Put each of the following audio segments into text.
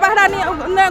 बहरा नहीं,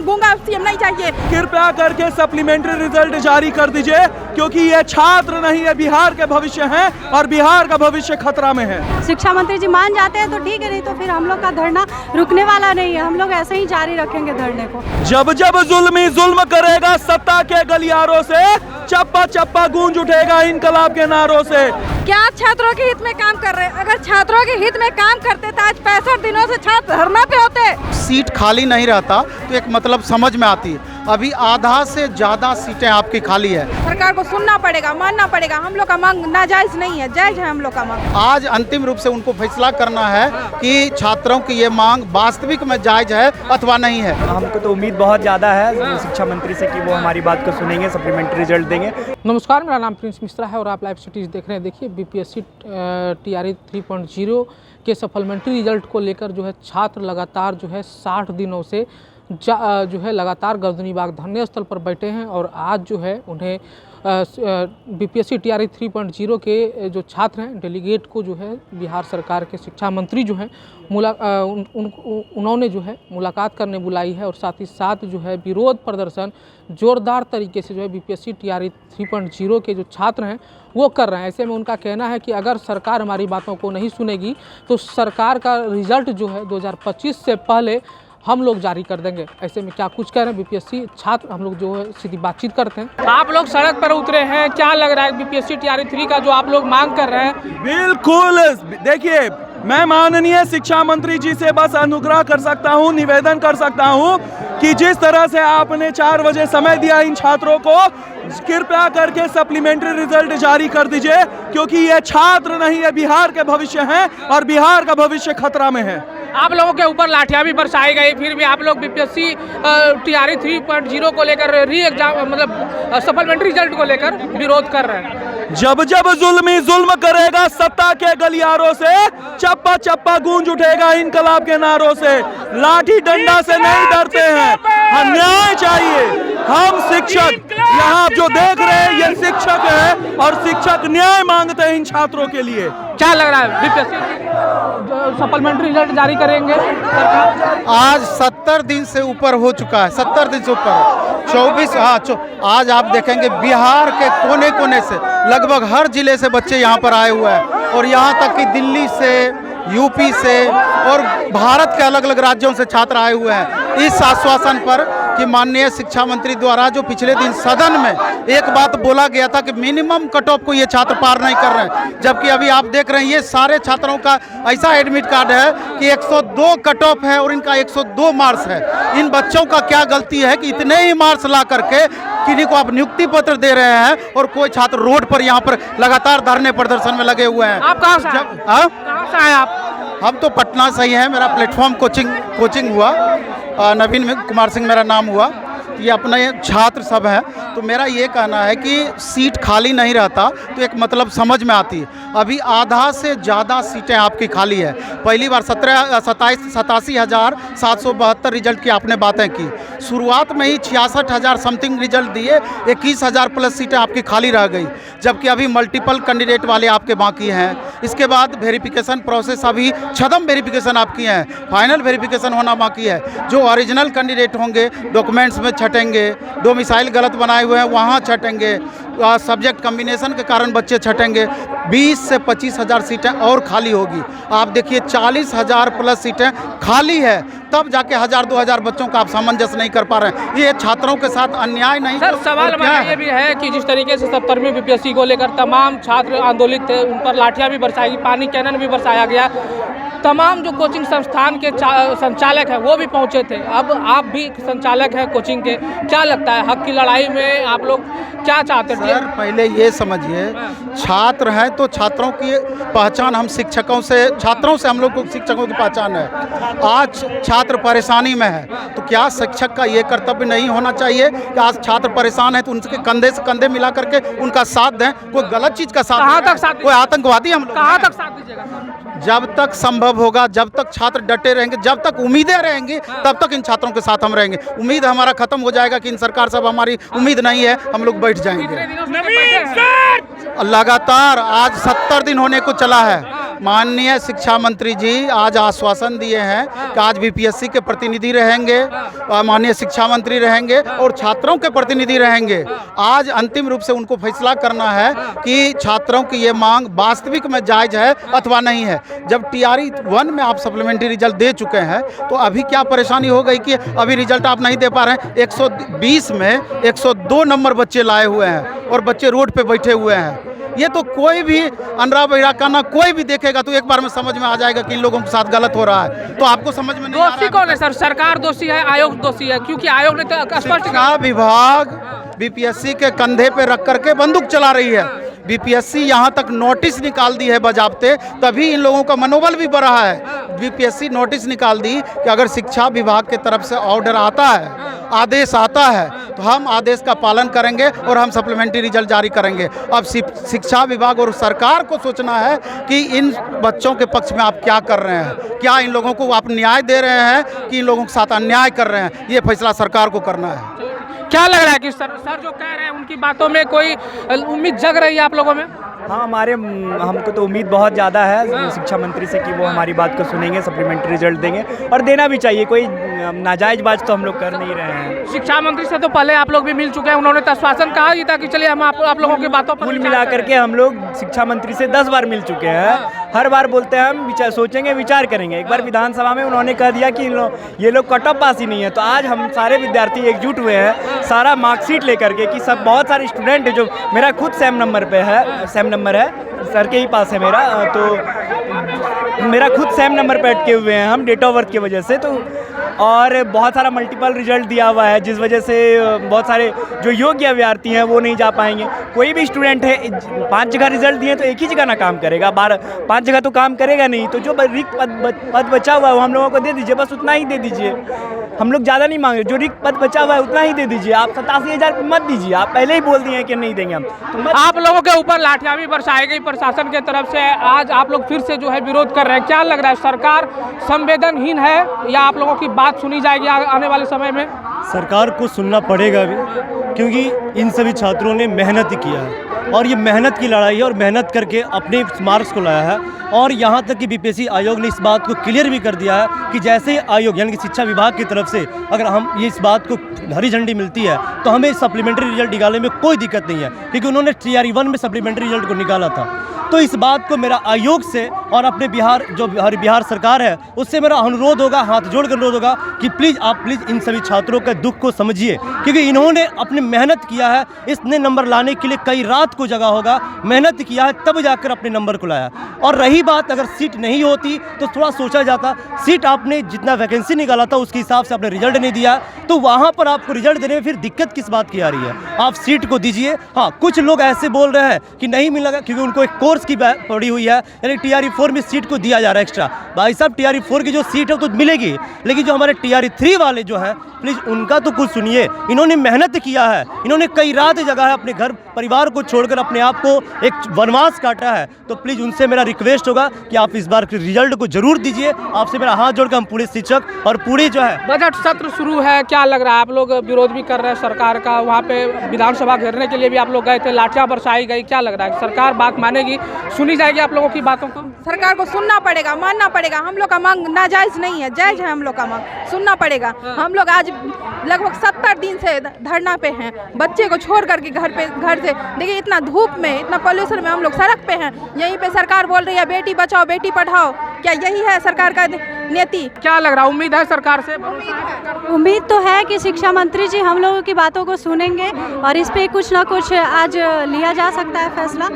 गूंगा सीएम नहीं चाहिए। कृपया करके सप्लीमेंट्री रिजल्ट जारी कर दीजिए, क्योंकि ये छात्र नहीं है, बिहार के भविष्य हैं और बिहार का भविष्य खतरा में है। शिक्षा मंत्री जी मान जाते हैं तो ठीक है, नहीं तो फिर हम लोग का धरना रुकने वाला नहीं है, हम लोग ऐसे ही जारी रखेंगे धरने को। जब जब जुल्मी जुल्म करेगा सत्ता के गलियारों से, चप्पा चप्पा गूंज उठेगा इनकलाब के नारों से। क्या छात्रों के हित में काम कर रहे हैं? अगर छात्रों के हित में काम करते तो आज 65 दिनों से छात्र धरना पे होते। सीट खाली नहीं रहता तो एक मतलब समझ में आती है। अभी आधा से ज्यादा सीटें आपकी खाली है। सरकार को सुनना पड़ेगा, मानना पड़ेगा। हम लोग का मांग नाजायज नहीं है, जायज है हम लोग का मांग। आज अंतिम रूप से उनको फैसला करना है कि छात्रों की ये मांग वास्तविक में जायज है अथवा नहीं है। हमको तो उम्मीद बहुत ज़्यादा है शिक्षा मंत्री से कि वो हमारी बात को सुनेंगे, सप्लीमेंट्री रिजल्ट देंगे। नमस्कार, मेरा नाम प्रिंस मिश्रा है और आप लाइव सिटीज़ देख रहे हैं। देखिए, बीपीएससी टीआरई 3.0 के सप्लीमेंट्री रिजल्ट को लेकर जो है छात्र लगातार जो है 60 दिनों से जो है लगातार गर्दनी बाग धरने स्थल पर बैठे हैं और आज जो है उन्हें बीपीएससी टीआरई 3.0 के जो छात्र हैं डेलीगेट को जो है बिहार सरकार के शिक्षा मंत्री जो हैं उन्होंने जो है मुलाकात करने बुलाई है और साथ ही साथ जो है विरोध प्रदर्शन जोरदार तरीके से जो है बीपीएससी टीआरई 3.0 के जो छात्र हैं वो कर रहे हैं। ऐसे में उनका कहना है कि अगर सरकार हमारी बातों को नहीं सुनेगी तो सरकार का रिजल्ट जो है 2025 से पहले हम लोग जारी कर देंगे। ऐसे में क्या कुछ कह रहे हैं बीपीएससी छात्र, हम लोग जो है सीधी बातचीत करते हैं। आप लोग सड़क पर उतरे हैं, क्या लग रहा है बीपीएससी टीआरई 3 का जो आप लोग मांग कर रहे हैं? बिल्कुल, देखिए मैं माननीय शिक्षा मंत्री जी से बस अनुग्रह कर सकता हूं, निवेदन कर सकता हूं कि जिस तरह से आपने 4 बजे समय दिया इन छात्रों को, कृपया करके सप्लीमेंट्री रिजल्ट जारी कर दीजिए, क्योंकि ये छात्र नहीं है, बिहार के भविष्य हैं और बिहार का भविष्य खतरा में है। आप लोगों के ऊपर लाठियां भी बरसाई गई, फिर भी आप लोग बीपीएससी टीआरई 3.0 को लेकर री एग्जाम मतलब सप्लीमेंट्री रिजल्ट को लेकर विरोध कर रहे हैं। जब जब जुल्मी जुल्म करेगा सत्ता के गलियारों से, चप्पा चप्पा गूंज उठेगा इनकलाब के नारों से। लाठी डंडा से नहीं डरते हैं, न्याय चाहिए। हम शिक्षक यहाँ जो देख रहे हैं ये शिक्षक है और शिक्षक न्याय मांगते हैं इन छात्रों के लिए। क्या लग रहा है बीपीएससी सप्लीमेंट्री रिजल्ट जारी करेंगे? आज 70 दिन से ऊपर हो चुका है, 70 दिन से ऊपर 24 आज आप देखेंगे बिहार के कोने कोने से लगभग हर जिले से बच्चे यहाँ पर आए हुए हैं और यहाँ तक कि दिल्ली से, यूपी से और भारत के अलग अलग राज्यों से छात्र आए हुए हैं इस आश्वासन पर कि माननीय शिक्षा मंत्री द्वारा जो पिछले दिन सदन में एक बात बोला गया था कि मिनिमम कट ऑफ को ये छात्र पार नहीं कर रहे हैं, जबकि अभी आप देख रहे हैं ये सारे छात्रों का ऐसा एडमिट कार्ड है कि 102 कट ऑफ है और इनका 102 मार्क्स है। इन बच्चों का क्या गलती है कि इतने ही मार्क्स ला करके किन्हीं को आप नियुक्ति पत्र दे रहे हैं और कोई छात्र रोड पर यहाँ पर लगातार धरने प्रदर्शन में लगे हुए हैं। आप कहाँ से आए आप? हम तो पटना से ही हैं। मेरा प्लेटफॉर्म कोचिंग हुआ, नवीन कुमार सिंह मेरा नाम हुआ। ये अपने छात्र सब हैं, तो मेरा ये कहना है कि सीट खाली नहीं रहता तो एक मतलब समझ में आती है। अभी आधा से ज़्यादा सीटें आपकी खाली है। पहली बार 87,772 रिजल्ट की आपने बातें की, शुरुआत में ही 66,000 समथिंग रिजल्ट दिए, 21,000 प्लस सीटें आपकी खाली रह गई, जबकि अभी मल्टीपल कैंडिडेट वाले आपके बाकी हैं। इसके बाद वेरिफिकेशन प्रोसेस, अभी छदम वेरिफिकेशन आपकी हैं, फाइनल वेरिफिकेशन होना बाकी है। जो ओरिजिनल कैंडिडेट होंगे डॉक्यूमेंट्स में छटेंगे, डोमिसाइल गलत बनाए हुए हैं वहाँ छटेंगे, सब्जेक्ट कम्बिनेशन के कारण बच्चे छटेंगे। 20 से 25,000 सीटें और खाली होगी। आप देखिए 40,000 प्लस सीटें खाली है, तब जाके 1,000-2,000 बच्चों का आप सामंजस्य नहीं कर पा रहे हैं। ये छात्रों के साथ अन्याय नहीं? सर, सवाल मेरा ये भी है कि जिस तरीके से 70वीं बीपीएससी को लेकर तमाम छात्र आंदोलित थे, उन पर लाठियां भी बरसाई, पानी कैनन भी बरसाया गया, तमाम जो कोचिंग संस्थान के संचालक हैं वो भी पहुंचे थे। अब आप भी संचालक हैं कोचिंग के, क्या लगता है हक की लड़ाई में आप लोग क्या चाहते थे? सर, पहले ये समझिए, छात्र हैं तो छात्रों की पहचान हम शिक्षकों से, छात्रों से हम लोग को शिक्षकों की पहचान है। आज छात्र परेशानी में है तो क्या शिक्षक का ये कर्तव्य नहीं होना चाहिए कि आज छात्र परेशान है तो उनके कंधे से कंधे मिला करके उनका साथ दें? कोई गलत चीज़ का साथ? कहाँ तक साथ? कोई आतंकवादी हम लोग? कहाँ तक साथ दीजिएगा? जब तक संभव होगा, जब तक छात्र डटे रहेंगे, जब तक उम्मीदें रहेंगी, तब तक इन छात्रों के साथ हम रहेंगे। उम्मीद हमारा खत्म हो जाएगा कि इन सरकार सब हमारी उम्मीद नहीं है, हम लोग बैठ जाएंगे। लगातार आज 70 दिन होने को चला है। माननीय शिक्षा मंत्री जी आज आश्वासन दिए हैं कि आज बीपीएससी के प्रतिनिधि रहेंगे, माननीय शिक्षा मंत्री रहेंगे और छात्रों के प्रतिनिधि रहेंगे। आज अंतिम रूप से उनको फैसला करना है कि छात्रों की ये मांग वास्तविक में जायज़ है अथवा नहीं है। जब TRE 1 में आप सप्लीमेंट्री रिजल्ट दे चुके हैं तो अभी क्या परेशानी हो गई कि अभी रिजल्ट आप नहीं दे पा रहे हैं। 120 में 102 नंबर बच्चे लाए हुए हैं और बच्चे रोड पे बैठे हुए हैं। ये तो कोई भी अनरा बहिरा काना कोई भी देखेगा तो एक बार में समझ में आ जाएगा कि इन लोगों के साथ गलत हो रहा है। तो आपको समझ में नहीं आ रहा है। दोषी कौन है सर? सरकार दोषी है, आयोग दोषी है? क्योंकि आयोग ने तो स्पष्ट शिक्षा विभाग बीपीएससी के कंधे पे रख करके बंदूक चला रही है। बीपीएससी यहाँ तक नोटिस निकाल दी है बजाबते, तभी इन लोगों का मनोबल भी बढ़ा है। बीपीएससी नोटिस निकाल दी कि अगर शिक्षा विभाग की तरफ से ऑर्डर आता है, आदेश आता है, तो हम आदेश का पालन करेंगे और हम सप्लीमेंट्री रिजल्ट जारी करेंगे। अब शिक्षा विभाग और सरकार को सोचना है कि इन बच्चों के पक्ष में आप क्या कर रहे हैं, क्या इन लोगों को आप न्याय दे रहे हैं कि इन लोगों के साथ अन्याय कर रहे हैं। ये फैसला सरकार को करना है। क्या लग रहा है कि सर जो कह रहे हैं उनकी बातों में कोई उम्मीद जग रही है आप लोगों में? हाँ, हमको तो उम्मीद बहुत ज़्यादा है शिक्षा मंत्री से कि वो हमारी बात को सुनेंगे, सप्लीमेंट्री रिजल्ट देंगे और देना भी चाहिए। कोई नाजायज़ बात तो हम लोग कर नहीं रहे हैं। शिक्षा मंत्री से तो पहले आप लोग भी मिल चुके हैं, उन्होंने तो आश्वासन कहा ही था कि चलिए हम आप लोगों की बातों पर कुल मिला करके हम लोग शिक्षा मंत्री से 10 बार मिल चुके हैं। हर बार बोलते हैं हम सोचेंगे, विचार करेंगे। एक बार विधानसभा में उन्होंने कह दिया कि ये लोग कट ऑफ पास ही नहीं है। तो आज हम सारे विद्यार्थी एकजुट हुए हैं, सारा मार्कशीट लेकर के कि सब बहुत सारे स्टूडेंट है जो मेरा खुद सेम नंबर है, सर के ही पास है मेरा, तो मेरा खुद सेम नंबर पे अटके हुए हैं हम डेट ऑफ बर्थ की वजह से। तो और बहुत सारा मल्टीपल रिजल्ट दिया हुआ है जिस वजह से बहुत सारे जो योग्य अभ्यर्थी हैं वो नहीं जा पाएंगे। कोई भी स्टूडेंट है 5 जगह रिजल्ट दिए तो एक ही जगह ना काम करेगा, 5 जगह तो काम करेगा नहीं। तो जो रिक्त पद बचा हुआ है वो हम लोगों को दे दीजिए, बस उतना ही दे दीजिए। हम लोग ज़्यादा नहीं मांग रहे, जो रिक्त पद बचा हुआ है उतना ही दे दीजिए। आप 87,000 मत दीजिए, आप पहले ही बोल दिए हैं कि नहीं देंगे हम। तो आप लोगों के ऊपर लाठियां भी बरसाई गई प्रशासन के तरफ से, आज आप लोग फिर से जो है विरोध कर रहे हैं। क्या लग रहा है, सरकार संवेदनहीन है या आप लोगों की बात सुनी जाएगी आने वाले समय में? सरकार को सुनना पड़ेगा भी, क्योंकि इन सभी छात्रों ने मेहनत किया है और ये मेहनत की लड़ाई है और मेहनत करके अपने मार्क्स को लाया है। और यहाँ तक कि बीपीएससी आयोग ने इस बात को क्लियर भी कर दिया है कि जैसे ही आयोग यानी कि शिक्षा विभाग की तरफ से अगर हम ये इस बात को हरी झंडी मिलती है तो हमें सप्लीमेंट्री रिजल्ट निकालने में कोई दिक्कत नहीं है, क्योंकि उन्होंने TRE 1 में सप्लीमेंट्री रिजल्ट को निकाला था। तो इस बात को मेरा आयोग से और अपने बिहार सरकार है उससे मेरा अनुरोध होगा, हाथ जोड़ कर अनुरोध होगा कि प्लीज़ इन सभी छात्रों के दुख को समझिए, क्योंकि इन्होंने अपनी मेहनत किया है। इसने नंबर लाने के लिए कई रात को जगा होगा, मेहनत किया है, तब जाकर अपने नंबर को लाया। और रही बात अगर सीट नहीं होती तो थोड़ा सोचा जाता, सीट आपने जितना वैकेंसी निकाला था उसके हिसाब से आपने रिजल्ट नहीं दिया, तो वहाँ पर आपको रिजल्ट देने में फिर दिक्कत किस बात की आ रही है? आप सीट को दीजिए। हाँ, कुछ लोग ऐसे बोल रहे हैं कि नहीं मिलेगा क्योंकि उनको एक कोर्स की पड़ी हुई है, यानी TRE 4 में सीट को दिया जा रहा है एक्स्ट्रा। भाई साहब, TRE 4 की जो सीट है तो मिलेगी, लेकिन जो हमारे TRE 3 वाले जो हैं प्लीज़ उनका तो कुछ सुनिए। इन्होंने मेहनत किया है, इन्होंने कई रात जगह है, अपने घर परिवार को छोड़कर अपने आप को एक वनवास काटा है। तो प्लीज़ उनसे मेरा रिक्वेस्ट होगा कि आप इस बार के रिजल्ट को जरूर दीजिए। आपसे मेरा हाथ जोड़कर हम पूरे शिक्षक और पूरे जो है बजट सत्र शुरू है, क्या लग रहा है? आप लोग विरोध भी कर रहे हैं सरकार का, वहाँ पे विधानसभा घेरने के लिए भी आप लोग गए थे, लाठियाँ बरसाई गई। क्या लग रहा है, सरकार बात मानेगी, सुनी जाएगी आप लोगों की बातों को? सरकार को सुनना पड़ेगा, मानना पड़ेगा। हम लोग का मांग नाजायज नहीं है, जायज है हम लोग का मांग, सुनना पड़ेगा। हम लोग आज लगभग 70 दिन से धरना पे हैं, बच्चे को छोड़ करके घर से देखिए, इतना धूप में, इतना पॉल्यूशन में हम लोग सड़क पे हैं। यहीं पे सरकार बोल रही है बेटी बचाओ बेटी पढ़ाओ, क्या यही है सरकार का नीति? क्या लग रहा है, उम्मीद है सरकार से? उम्मीद तो है कि शिक्षा मंत्री जी हम लोगों की बातों को सुनेंगे और इस पे कुछ ना कुछ आज लिया जा सकता है फैसला।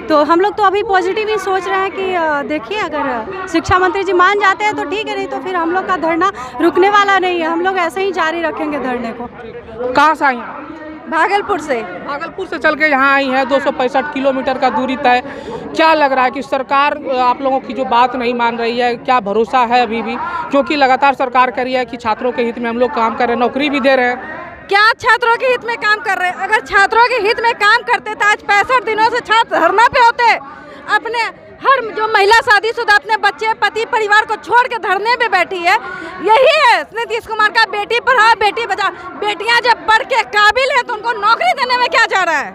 तो हम लोग तो अभी पॉजिटिव ही सोच रहे हैं कि देखिए, अगर शिक्षा मंत्री जी मान जाते हैं तो ठीक है, नहीं तो फिर हम लोग का धरना रुकने वाला नहीं है। हम लोग ऐसे ही जारी रखेंगे धरने को। कहाँ से आई? भागलपुर से चल के यहाँ आई है, 265 किलोमीटर का दूरी तय। क्या लग रहा है कि सरकार आप लोगों की जो बात नहीं मान रही है? क्या भरोसा है अभी भी? क्योंकि लगातार सरकार कह रही है कि छात्रों के हित में हम लोग काम कर रहे हैं, नौकरी भी दे रहे हैं। क्या छात्रों के हित में काम कर रहे हैं? अगर छात्रों के हित में काम करते तो आज 65 दिनों से छात्र धरना पे होते। अपने हर जो महिला शादीशुदा अपने बच्चे पति परिवार को छोड़ के धरने पे बैठी है, यही है नीतीश कुमार का बेटी पढ़ाओ बेटी बचाओ। बेटियां जब पढ़ के काबिल है तो उनको नौकरी देने में क्या जा रहा है?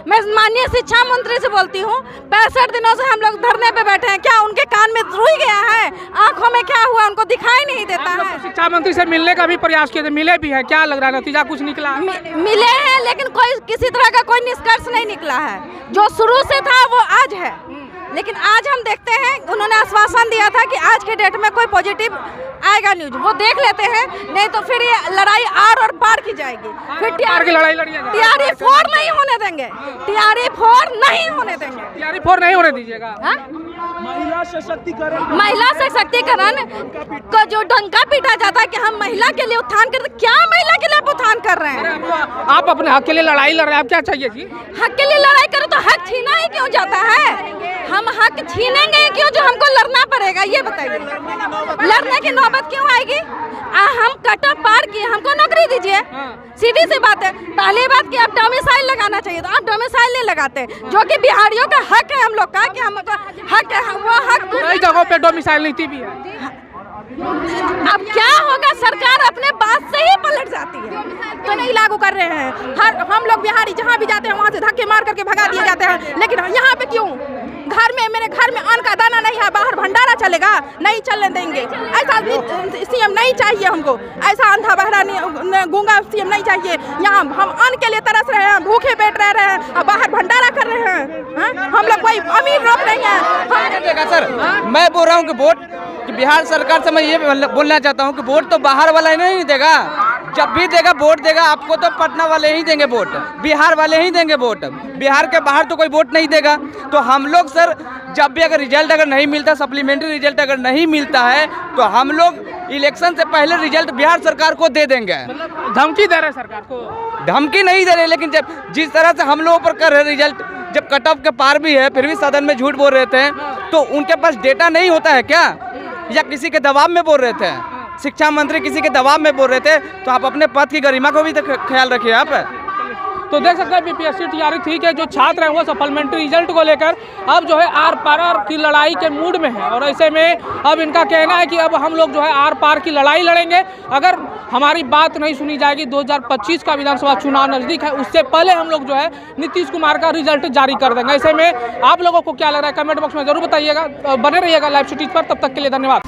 मैं माननीय शिक्षा मंत्री से बोलती हूँ, 65 दिनों से हम लोग धरने पे बैठे हैं, क्या उनके कान में रुई गया है, आंखों में क्या हुआ उनको दिखाई नहीं देता है। शिक्षा मंत्री से मिलने का भी प्रयास किए थे, मिले भी है, क्या लग रहा है नतीजा कुछ निकला? मिले हैं लेकिन कोई किसी तरह का कोई निष्कर्ष नहीं निकला है। जो शुरू से था वो आज है, लेकिन आज हम देखते हैं उन्होंने आश्वासन दिया था कि आज के डेट में कोई पॉजिटिव आएगा न्यूज, वो देख लेते हैं, नहीं तो फिर ये लड़ाई आर और पार की जाएगी। फिर की लड़ाई लड़िएगा, TRE 4 नहीं होने देंगे, TRE 4 नहीं होने देंगे, TRE 4 नहीं होने दीजिएगा। महिला सशक्तिकरण को जो डंका पीटा जाता है कि हम महिला के लिए उत्थान करते, क्या महिला के लिए आप उत्थान कर रहे हैं? आप अपने हक के लिए लड़ाई लड़ रहे हैं, आप क्या चाहिए जी? हक के लिए लड़ाई करो तो हक छीना ही क्यों जाता है? हम हक छीनेंगे क्यों जो हमको लड़ना पड़ेगा, ये बताइए। लड़ने की नौबत क्यों आएगी? हम कटा पार किए, हमको नौकरी दीजिए, सीधी सी बात है। पहली बात कि आप डोमिसाइल लगाना चाहिए, तो आप डोमिसाइल नहीं लगाते, जो कि बिहारियों का हक है हम लोग का, कि हमको हक है, वो हक कई जगहों पे डोमिसाइल नीति भी है। अब क्या होगा, सरकार अपने बात से ही पलट जाती है, तो नहीं लागू कर रहे हैं। हर हम लोग बिहारी जहाँ भी जाते हैं वहाँ से धक्के मार करके भगा दिए जाते हैं, लेकिन यहाँ पे क्यों? घर में, मेरे घर में अन्न का दाना नहीं है, बाहर भंडारा चलेगा, नहीं चलने देंगे। ऐसा CM नहीं चाहिए हमको, ऐसा अंधा बहरा गूंगा CM नहीं चाहिए। यहाँ हम अन्न के लिए तरस रहे हैं, भूखे पेट रह रहे हैं और बाहर भंडारा कर रहे हैं। हम लोग कोई अमीर लोग नहीं है। सर मैं बोल रहा हूँ कि वोट, कि बिहार सरकार से मैं ये बोलना चाहता हूँ कि वोट तो बाहर वाला नहीं देगा, जब भी देगा वोट देगा आपको तो पटना वाले ही देंगे वोट, बिहार वाले ही देंगे वोट, बिहार के बाहर तो कोई वोट नहीं देगा। तो हम लोग सर जब भी अगर रिजल्ट अगर नहीं मिलता, सप्लीमेंट्री रिजल्ट अगर नहीं मिलता है, तो हम लोग इलेक्शन से पहले रिजल्ट बिहार सरकार को दे देंगे। मतलब धमकी दे रहे सरकार को? धमकी नहीं दे रहे, लेकिन जब जिस तरह से हम लोगों पर कर रहे रिजल्ट, जब कट ऑफ के पार भी है फिर भी सदन में झूठ बोल रहे थे, तो उनके पास डेटा नहीं होता है क्या, या किसी के दबाव में बोल रहे थे? शिक्षा मंत्री किसी के दबाव में बोल रहे थे, तो आप अपने पद की गरिमा को भी तो ख्याल रखिए आप। तो देख सकते हैं BPSC TRE ठीक है, जो छात्र हैं वो सप्लीमेंट्री रिजल्ट को लेकर अब जो है आर पार की लड़ाई के मूड में है, और ऐसे में अब इनका कहना है कि अब हम लोग जो है आर पार की लड़ाई लड़ेंगे। अगर हमारी बात नहीं सुनी जाएगी, 2025 का विधानसभा चुनाव नज़दीक है, उससे पहले हम लोग जो है नीतीश कुमार का रिजल्ट जारी कर देंगे। ऐसे में आप लोगों को क्या लग रहा है कमेंट बॉक्स में जरूर बताइएगा। बने रहिएगा लाइव सिटीज पर, तब तक के लिए धन्यवाद।